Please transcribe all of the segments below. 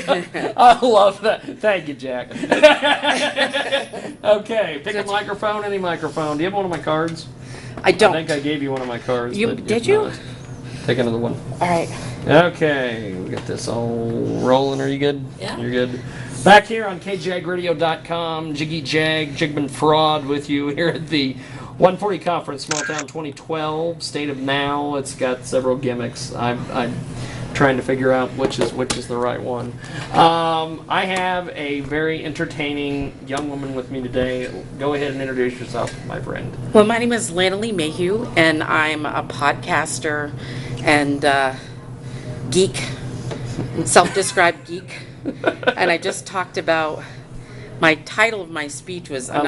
I love that. Thank you, Jack. Okay, pick a microphone, any microphone. Do you have one of my cards? I don't. I think I gave you one of my cards. Did you? Not, take another one. All right. Okay, we got this all rolling. Are you good? Yeah. You're good. Back here on kjagradio.com, Jiggy Jag, Jigman Fraud with you here at the 140 Conference, Small Town 2012, State of Now. It's got several gimmicks. I'm trying to figure out which is the right one. I have a very entertaining young woman with me today. Go ahead and introduce yourself, my friend. Well, my name is Lanna Maheux, and I'm a podcaster and geek, self-described geek. And I just talked about, my title of my speech was I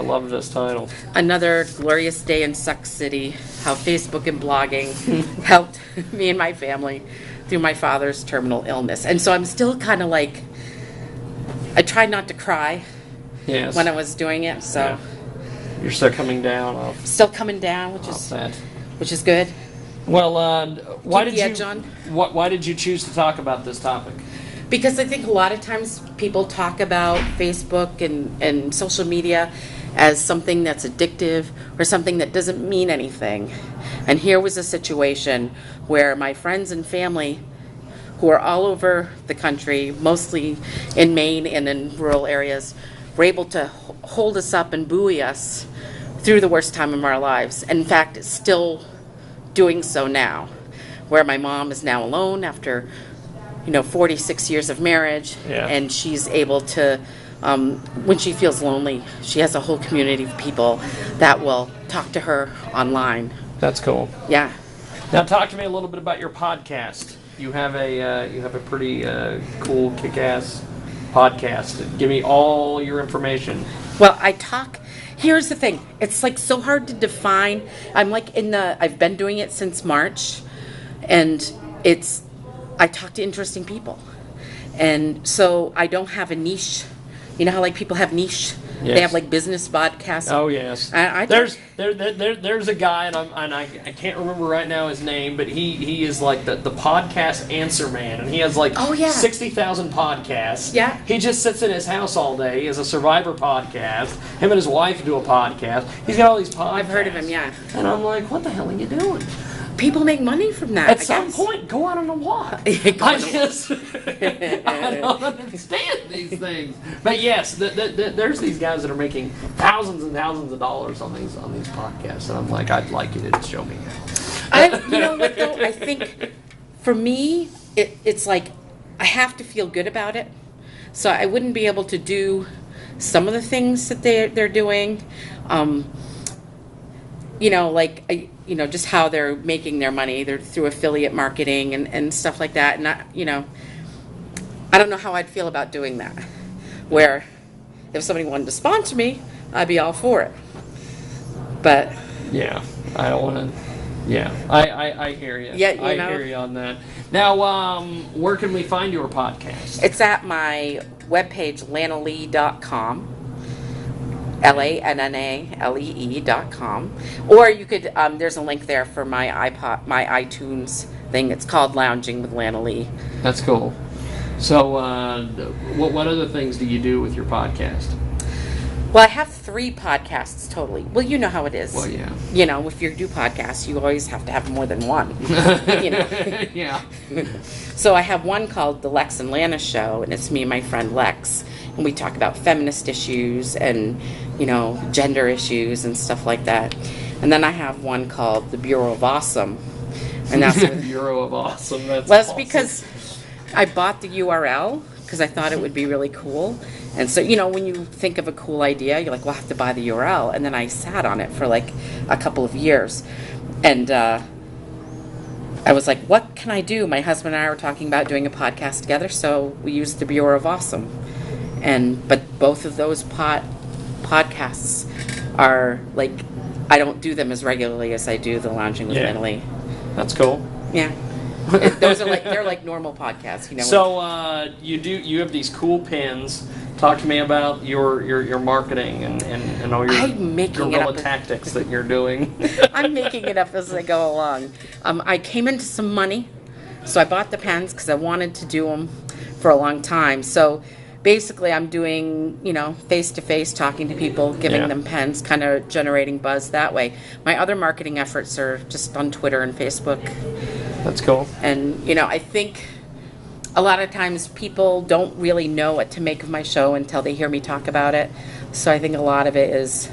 love this title. Another Glorious Day in Suck City, how Facebook and blogging helped me and my family through my father's terminal illness. And so I'm still kind of like, I tried not to cry when I was doing it, so. Yeah. You're still coming down. Still coming down, which is good. Well, why did you choose to talk about this topic? Because I think a lot of times people talk about Facebook and social media as something that's addictive or something that doesn't mean anything. And here was a situation where my friends and family, who are all over the country, mostly in Maine and in rural areas, were able to hold us up and buoy us through the worst time of our lives. In fact, it's still doing so now, where my mom is now alone after 46 years of marriage, and she's able to, when she feels lonely, she has a whole community of people that will talk to her online. That's cool. Yeah. Now talk to me a little bit about your podcast. You have a pretty cool, kick-ass podcast. Give me all your information. Well, here's the thing. It's like so hard to define. I've been doing it since March, and I talk to interesting people. And so I don't have a niche. You know how like people have niche? Yes. They have like business podcasts. Oh yes. There's a guy and I can't remember right now his name, but he is like the podcast answer man, and he has like 60,000 podcasts. Yeah. He just sits in his house all day. He has a Survivor podcast. Him and his wife do a podcast. He's got all these podcasts. I've heard of him, yeah. And I'm like, what the hell are you doing? People make money from that. At some point, go out on a walk. I don't understand these things. But yes, there's these guys that are making thousands and thousands of dollars on these podcasts, and I'm like, I'd like you to show me. You know what though? I think for me, it's like I have to feel good about it. So I wouldn't be able to do some of the things that they're doing. Just how they're making their money. They're through affiliate marketing and stuff like that. And I don't know how I'd feel about doing that. Where if somebody wanted to sponsor me, I'd be all for it. But yeah, I don't want to. Yeah, I hear you. Yeah, I hear you on that. Now, where can we find your podcast? It's at my webpage, lannalee.com. LANNALEE.com, or you could. There's a link there for my iTunes thing. It's called Lounging with Lanna Lee. That's cool. So, what other things do you do with your podcast? Well, I have 3 podcasts totally. Well, you know how it is. Well, yeah. If you do podcasts, you always have to have more than one. Yeah. So I have one called The Lex and Lanna Show, and it's me and my friend Lex. And we talk about feminist issues and, gender issues and stuff like that. And then I have one called The Bureau of Awesome. And that's the Bureau of Awesome. That's awesome. Because I bought the URL because I thought it would be really cool. And so, when you think of a cool idea, you're like, well, I have to buy the URL. And then I sat on it for like a couple of years. And I was like, what can I do? My husband and I were talking about doing a podcast together, so we used the Bureau of Awesome. But both of those podcasts are like, I don't do them as regularly as I do the Lounging with Lanna Lee. That's cool. Yeah. They're like normal podcasts, So you have these cool pins. Talk to me about your marketing and all your guerrilla tactics that you're doing. I'm making it up as I go along. I came into some money, so I bought the pens because I wanted to do them. for a long time. So basically I'm doing, face-to-face talking to people, giving Yeah. them pens, kind of generating buzz that way. My other marketing efforts are just on Twitter and Facebook. That's cool. And, I think a lot of times people don't really know what to make of my show until they hear me talk about it. So I think a lot of it is,